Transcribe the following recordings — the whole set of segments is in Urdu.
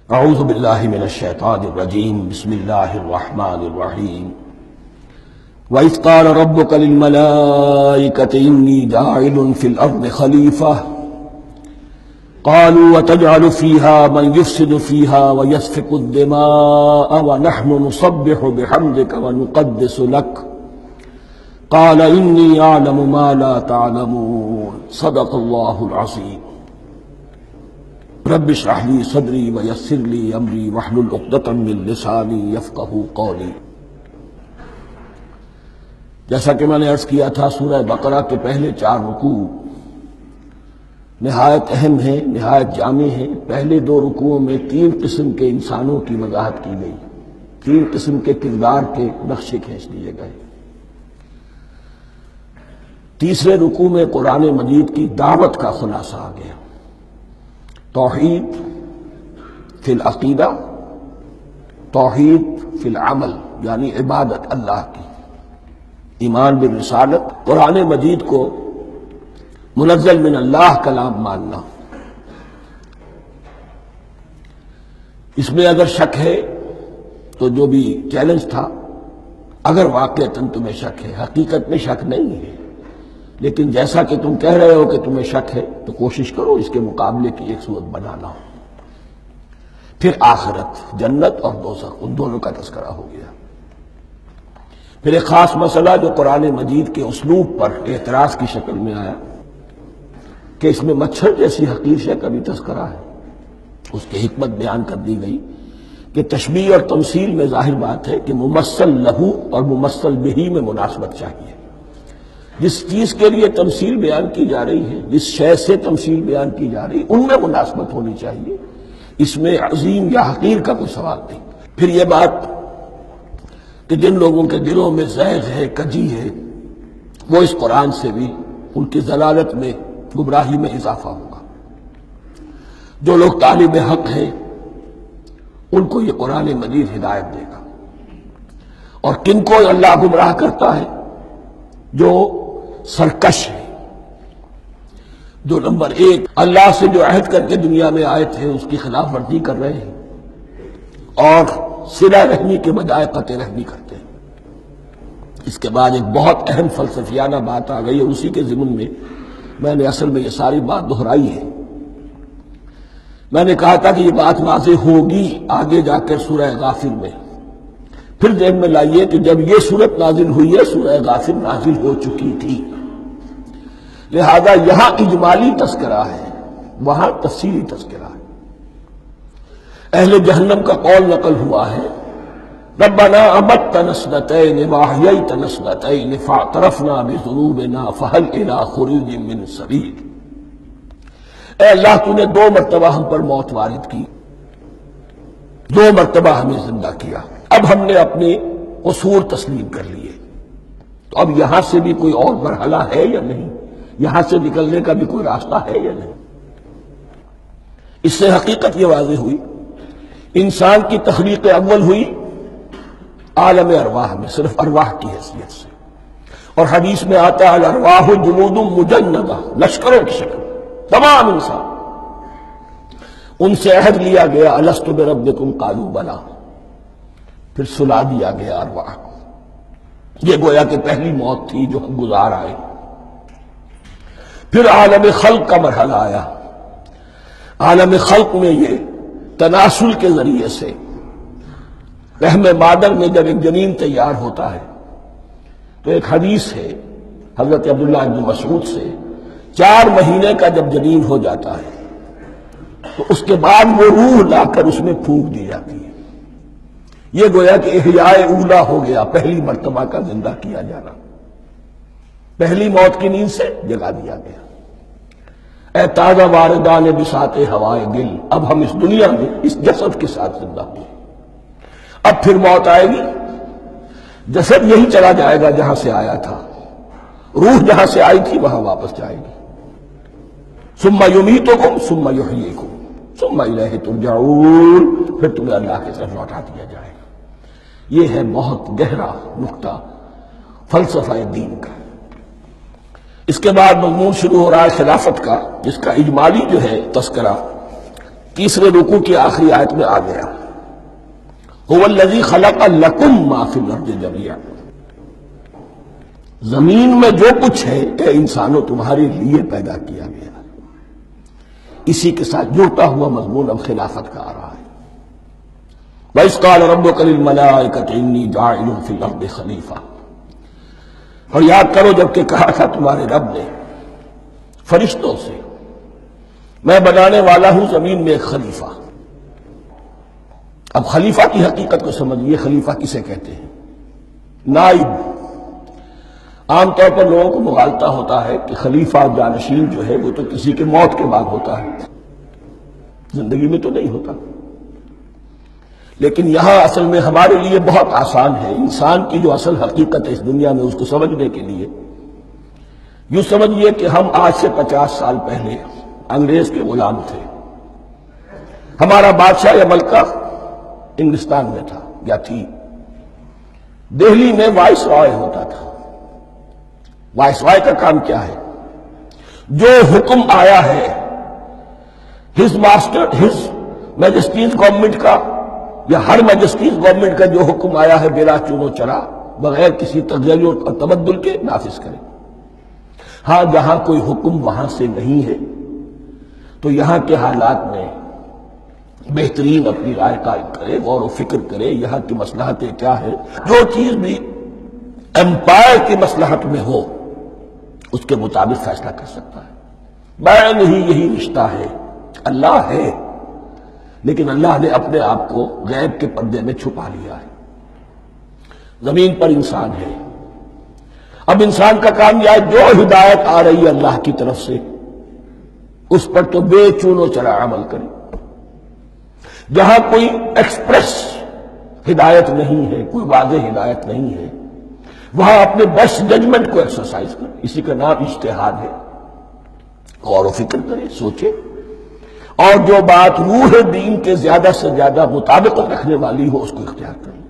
اعوذ باللہ من الشیطان الرجیم بسم اللہ الرحمن الرحیم وَإِذْ قَالَ رَبُّكَ لِلْمَلَائِكَةِ إِنِّي جَاعِلٌ فِي الْأَرْضِ خَلِيفَةً قَالُوا وَتَجْعَلُ فِيهَا مَنْ يُفْسِدُ فِيهَا وَيَسْفِكُ الدِّمَاءَ وَنَحْنُ نُسَبِّحُ بِحَمْدِكَ وَنُقَدِّسُ لَكَ قَالَ إِنِّي أَعْلَمُ مَا لَا تَعْلَمُونَ صدق اللہ العظیم۔ رب اشرح لي صدری ویسر لي امری واحلل عقدۃ من لسانی یفقہوا قولی۔ جیسا کہ میں نے عرض کیا تھا، سورہ بقرہ کے پہلے 4 رکوع نہایت اہم ہیں، نہایت جامع ہیں۔ پہلے 2 رکوعوں میں 3 قسم کے انسانوں کی وضاحت کی گئی، 3 قسم کے کردار کے نقشے کھینچ دیے گئے۔ تیسرے رکوع میں قرآن مجید کی دعوت کا خلاصہ آ گیا، توحید فی العقیدہ، توحید فی العمل، یعنی عبادت اللہ کی، ایمان بالرسالت، قرآن مجید کو منزل من اللہ کلام ماننا۔ اس میں اگر شک ہے تو جو بھی چیلنج تھا، اگر واقعتاً تمہیں شک ہے، حقیقت میں شک نہیں ہے، لیکن جیسا کہ تم کہہ رہے ہو کہ تمہیں شک ہے تو کوشش کرو اس کے مقابلے کی ایک صورت بنانا ہو۔ پھر آخرت، جنت اور دوزخ، ان دونوں کا تذکرہ ہو گیا۔ پھر ایک خاص مسئلہ جو قرآن مجید کے اسلوب پر اعتراض کی شکل میں آیا کہ اس میں مچھر جیسی حقیر شے کا بھی تذکرہ ہے، اس کی حکمت بیان کر دی گئی کہ تشبیہ اور تمثیل میں ظاہر بات ہے کہ ممثل لہو اور ممثل بہی میں مناسبت چاہیے۔ جس چیز کے لیے تمثیل بیان کی جا رہی ہے، جس شے سے تمثیل بیان کی جا رہی ہے، ان میں مناسبت ہونی چاہیے، اس میں عظیم یا حقیر کا کوئی سوال نہیں۔ پھر یہ بات کہ جن لوگوں کے دلوں میں زیغ ہے، کجی ہے، وہ اس قرآن سے بھی ان کی ضلالت میں، گمراہی میں اضافہ ہوگا۔ جو لوگ طالب حق ہیں ان کو یہ قرآن مجید ہدایت دے گا، اور کن کو اللہ گمراہ کرتا ہے؟ جو سرکش ہے، جو نمبر 1 اللہ سے جو عہد کر کے دنیا میں آئے تھے اس کی خلاف ورزی کر رہے ہیں اور صلہ رحمی کے بجائے قطع رحمی کرتے ہیں۔ اس کے بعد ایک بہت اہم فلسفیانہ بات آ گئی، اور اسی کے ضمن میں نے اصل میں یہ ساری بات دہرائی ہے۔ میں نے کہا تھا کہ یہ بات واضح ہوگی آگے جا کر سورہ غافر میں۔ پھر ذہن میں لائیے کہ جب یہ صورت نازل ہوئی ہے، سورہ غافر نازل ہو چکی تھی، لہذا یہاں اجمالی تذکرہ ہے، وہاں تفصیلی تذکرہ ہے۔ اہل جہنم کا قول نقل ہوا ہے، ربنا امتنا اثنتین واحییتنا اثنتین فاعترفنا بذنوبنا فہل الی خروج من سبیل۔ اے اللہ، تو نے 2 مرتبہ ہم پر موت وارد کی، 2 مرتبہ ہمیں زندہ کیا، اب ہم نے اپنے قصور تسلیم کر لیے، تو اب یہاں سے بھی کوئی اور مرحلہ ہے یا نہیں؟ یہاں سے نکلنے کا بھی کوئی راستہ ہے یا نہیں؟ اس سے حقیقت یہ واضح ہوئی، انسان کی تخلیق اول ہوئی عالم ارواح میں، صرف ارواح کی حیثیت سے، اور حدیث میں آتا ہے الارواح جنود مجندہ، لشکروں کی شکل، تمام انسان۔ ان سے عہد لیا گیا الست بربکم قالوا بلی، پھر سلا دیا گیا ارواح کو۔ یہ گویا کہ پہلی موت تھی جو ہم گزار آئے۔ پھر عالم خلق کا مرحلہ آیا۔ عالم خلق میں یہ تناسل کے ذریعے سے رحم مادر میں جب ایک جنین تیار ہوتا ہے تو ایک حدیث ہے حضرت عبداللہ بن مسعود سے، 4 مہینے کا جب جنین ہو جاتا ہے تو اس کے بعد وہ روح لا کر اس میں پھونک دی جاتی ہے۔ یہ گویا کہ احیاء اولا ہو گیا، پہلی مرتبہ کا زندہ کیا جانا، پہلی موت کی نیند سے جگا دیا گیا۔ اے تازہ واردان بساط ہوائے دل، اب ہم اس دنیا میں اس جسد کے ساتھ زندہ ہوئے، اب پھر موت آئے گی، جسد یہی چلا جائے گا جہاں سے آیا تھا، روح جہاں سے آئی تھی وہاں واپس جائے گی۔ ثم یمیتکم ثم یحییکم ثم الیہ ترجعون، پھر تمہیں اللہ کی طرف لوٹا دیا جائے گا۔ یہ ہے بہت گہرا نقطہ فلسفہ دین کا۔ اس کے بعد مضمون شروع ہو رہا ہے خلافت کا، جس کا اجمالی جو ہے تذکرہ تیسرے رکوع کی آخری آیت میں آ گیا، هو الذی خلق لکم ما فی الارض جمیعا، زمین میں جو کچھ ہے اے انسانوں تمہارے لیے پیدا کیا گیا۔ اسی کے ساتھ جڑتا ہوا مضمون اب خلافت کا آ رہا ہے۔ وَإِذْ قَالَ رَبُّكَ لِلْمَلَائِكَةِ إِنِّي جَاعِلٌ فِي الْأَرْضِ خَلِيفَةً، اور یاد کرو جب کہ کہا تھا تمہارے رب نے فرشتوں سے، میں بنانے والا ہوں زمین میں ایک خلیفہ۔ اب خلیفہ کی حقیقت کو سمجھیے، خلیفہ کسے کہتے ہیں؟ نائب۔ عام طور پر لوگوں کو مغالطہ ہوتا ہے کہ خلیفہ جانشین جو ہے وہ تو کسی کے موت کے بعد ہوتا ہے، زندگی میں تو نہیں ہوتا۔ لیکن یہاں اصل میں ہمارے لیے بہت آسان ہے، انسان کی جو اصل حقیقت ہے اس دنیا میں اس کو سمجھنے کے لیے یوں سمجھیے کہ ہم آج سے 50 سال پہلے انگریز کے غلام تھے، ہمارا بادشاہ یا ملکہ انگلستان میں تھا یا تھی، دہلی میں وائس رائے ہوتا تھا۔ وائس رائے کا کام کیا ہے؟ جو حکم آیا ہے ہز میجسٹیز گورنمنٹ کا یا ہر میجسٹیز گورنمنٹ کا جو حکم آیا ہے بلا چون و چرا، بغیر کسی تغیر اور تبدل کے نافذ کرے۔ ہاں جہاں کوئی حکم وہاں سے نہیں ہے تو یہاں کے حالات میں بہترین اپنی رائے قائم کرے، غور و فکر کرے، یہاں کی مصلحتیں کیا ہے، جو چیز بھی امپائر کی مصلحت میں ہو اس کے مطابق فیصلہ کر سکتا ہے۔ بین ہی یہی رشتہ ہے۔ اللہ ہے لیکن اللہ نے اپنے آپ کو غیب کے پردے میں چھپا لیا ہے۔ زمین پر انسان ہے، اب انسان کا کام یہ ہے جو ہدایت آ رہی ہے اللہ کی طرف سے اس پر تو بے چون و چرا عمل کرے۔ جہاں کوئی ایکسپریس ہدایت نہیں ہے، کوئی واضح ہدایت نہیں ہے، وہاں اپنے بیسٹ ججمنٹ کو ایکسرسائز کرے، اسی کا نام اجتہاد ہے۔ غور و فکر کرے، سوچے، اور جو بات روح دین کے زیادہ سے زیادہ مطابقت رکھنے والی ہو اس کو اختیار کرے۔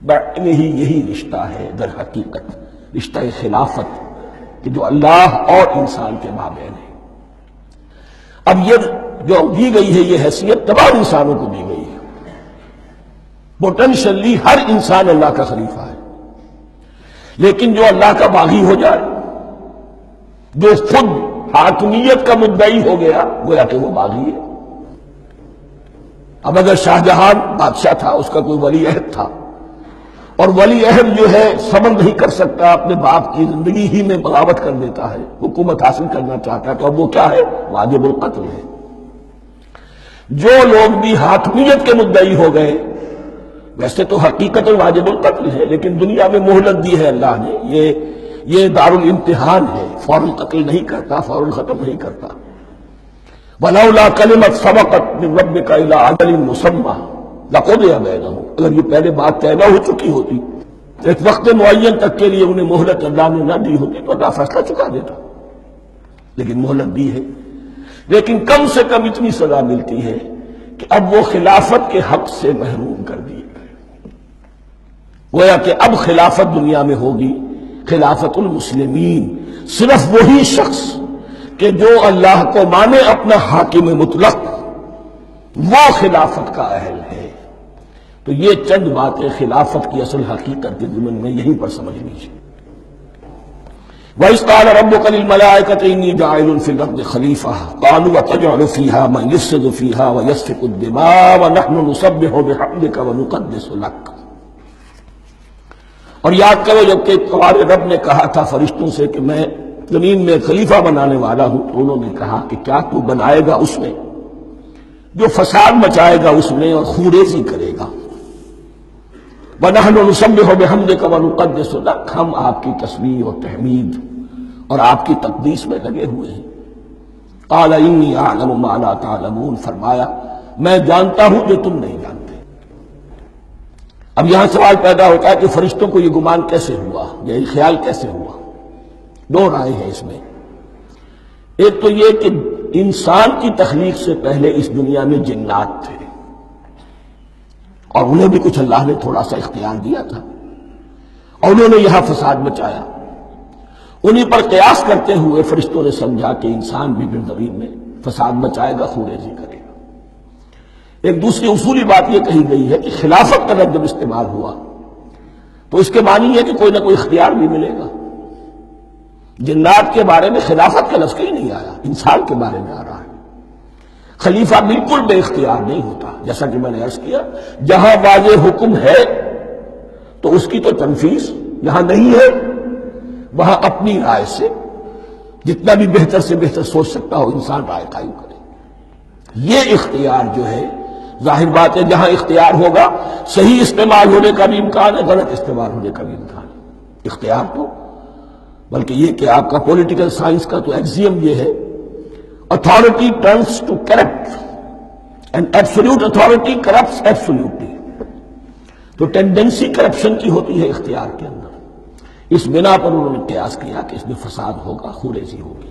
بین ہی یہی رشتہ ہے در حقیقت، رشتہ خلافت کہ جو اللہ اور انسان کے مابین ہے۔ اب یہ جو دی گئی ہے یہ حیثیت تمام انسانوں کو دی گئی ہے، پوٹینشلی ہر انسان اللہ کا خلیفہ ہے، لیکن جو اللہ کا باغی ہو جائے، جو خود حاکمیت کا مدعی ہو گیا، گویا کہ وہ باغی ہے۔ اب اگر شاہجہاں بادشاہ تھا، اس کا کوئی ولی عہد تھا، اور ولی عہد جو ہے صبر نہیں کر سکتا، اپنے باپ کی زندگی ہی میں بغاوت کر دیتا ہے، حکومت حاصل کرنا چاہتا ہے، تو اب وہ کیا ہے؟ واجب القتل ہے۔ جو لوگ بھی حاکمیت کے مدعی ہو گئے، ویسے تو حقیقت واجب القتل ہے، لیکن دنیا میں مہلت دی ہے اللہ نے، یہ دارالامتحان ہے، فوراً قتل نہیں کرتا، فوراً ختم نہیں کرتا۔ وَلَوْلَا كَلِمَةٌ سَبَقَتْ مِن رَبِّكَ إِلَىٰ أَجَلٍ مُّسَمًّى لَقُضِيَ بَيْنَهُمْ، اگر یہ پہلے بات طے نہ ہو چکی ہوتی، ایک وقت معین تک کے لیے انہیں مہلت اللہ نے نہ دی ہوتی تو اللہ فیصلہ چکا دیتا، لیکن مہلت دی ہے۔ لیکن کم سے کم اتنی سزا ملتی ہے کہ اب وہ خلافت کے حق سے محروم کر دیے گئے۔ گویا کہ اب خلافت دنیا میں ہوگی خلافت المسلمین، صرف وہی شخص کہ جو اللہ کو مانے اپنا حاکم مطلق، وہ خلافت کا اہل ہے۔ تو یہ چند باتیں خلافت کی اصل حقیقت کے ضمن میں یہیں پر سمجھنی چاہیے۔ وَإِذْ قَالَ رَبُّكَ لِلْمَلَائِكَةِ إِنِّي جَاعِلٌ فِي الْأَرْضِ خَلِيفَةً قَالُوا أَتَجْعَلُ فِيهَا مَن يُفْسِدُ فِيهَا وَيَسْفِكُ الدِّمَاءَ وَنَحْنُ نُسَبِّحُ بِحَمْدِكَ وَنُقَدِّسُ لَكَ۔ اور یاد کرو جب کہ تمہارے رب نے کہا تھا فرشتوں سے کہ میں زمین میں خلیفہ بنانے والا ہوں، تو انہوں نے کہا کہ کیا تو بنائے گا اس میں جو فساد مچائے گا اس میں اور خوریزی کرے گا۔ وَنَحْنُ نُسَبِّحُ بِحَمْدِكَ وَنُقَدِّسُ لَكَ، ہم آپ کی تسبیح اور تحمید اور آپ کی تقدیس میں لگے ہوئے ہیں۔ قَالَ إِنِّي أَعْلَمُ مَا لَا تَعْلَمُونَ، فرمایا میں جانتا ہوں جو تم نہیں جانتے۔ اب یہاں سوال پیدا ہوتا ہے کہ فرشتوں کو یہ گمان کیسے ہوا، یہ خیال کیسے ہوا؟ دو رائے ہیں اس میں۔ ایک تو یہ کہ انسان کی تخلیق سے پہلے اس دنیا میں جنات تھے، اور انہیں بھی کچھ اللہ نے تھوڑا سا اختیار دیا تھا، اور انہوں نے یہاں فساد مچایا۔ انہی پر قیاس کرتے ہوئے فرشتوں نے سمجھا کہ انسان بھی پھر زمین میں فساد مچائے گا، خوریزی کرے گا۔ ایک دوسری اصولی بات یہ کہی گئی ہے کہ خلافت کا لفظ جب استعمال ہوا تو اس کے معنی ہے کہ کوئی نہ کوئی اختیار بھی ملے گا. جنات کے بارے میں خلافت کا لفظ کہیں نہیں آیا، انسان کے بارے میں آ رہا ہے. خلیفہ بالکل بے اختیار نہیں ہوتا، جیسا کہ میں نے عرض کیا جہاں واضح حکم ہے تو اس کی تو تنفیذ، یہاں نہیں ہے وہاں اپنی رائے سے جتنا بھی بہتر سے بہتر سوچ سکتا ہو انسان رائے قائم کرے. یہ اختیار جو ہے ظاہر بات ہے جہاں اختیار ہوگا صحیح استعمال ہونے کا بھی امکان ہے، غلط استعمال ہونے کا بھی امکان ہے. اختیار تو بلکہ یہ کہ آپ کا پولیٹیکل سائنس کا تو ایکسیم یہ ہے authority turns to corrupt and absolute authority corrupts absolutely. تو ٹینڈنسی کرپشن کی ہوتی ہے اختیار کے اندر. اس بنا پر انہوں نے قیاس کیا کہ اس میں فساد ہوگا، خوریزی ہوگی.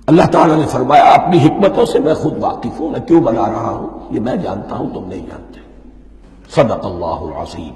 اللہ تعالیٰ نے فرمایا اپنی حکمتوں سے میں خود واقف ہوں، میں کیوں بنا رہا ہوں یہ میں جانتا ہوں، تم نہیں جانتے. صدق اللہ العظیم.